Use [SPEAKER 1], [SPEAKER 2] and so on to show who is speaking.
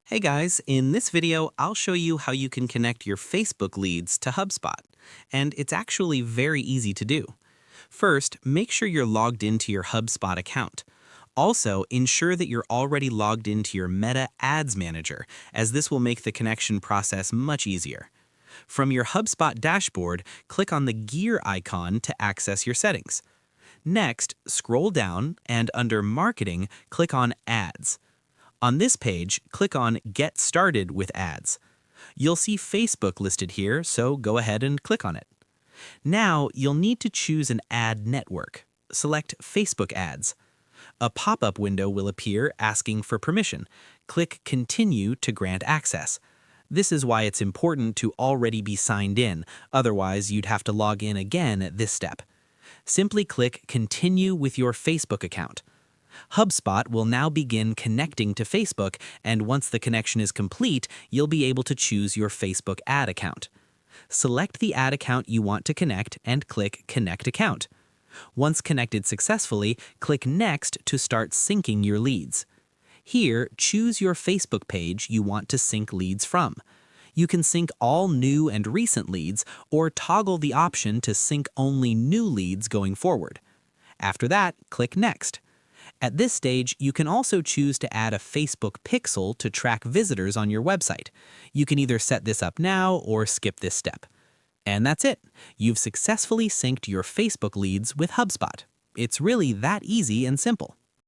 [SPEAKER 1] Hey guys, in this video, I'll show you how you can connect your Facebook leads to Hubspot. And it's actually very easy to do. First, make sure you're logged into your Hubspot account. Also, ensure that you're already logged into your Meta Ads Manager, as this will make the connection process much easier. From your Hubspot dashboard, click on the gear icon to access your settings. Next, scroll down and under Marketing, click on Ads. On this page, click on Get Started with Ads. You'll see Facebook listed here, so go ahead and click on it. Now, you'll need to choose an ad network. Select Facebook Ads. A pop-up window will appear asking for permission. Click Continue to grant access. This is why it's important to already be signed in, otherwise you'd have to log in again at this step. Simply click Continue with your Facebook account. HubSpot will now begin connecting to Facebook, and once the connection is complete, you'll be able to choose your Facebook ad account. Select the ad account you want to connect and click Connect Account. Once connected successfully, click Next to start syncing your leads. Here, choose your Facebook page you want to sync leads from. You can sync all new and recent leads or toggle the option to sync only new leads going forward. After that, click Next. At this stage, you can also choose to add a Facebook pixel to track visitors on your website. You can either set this up now or skip this step. And that's it. You've successfully synced your Facebook leads with HubSpot. It's really that easy and simple.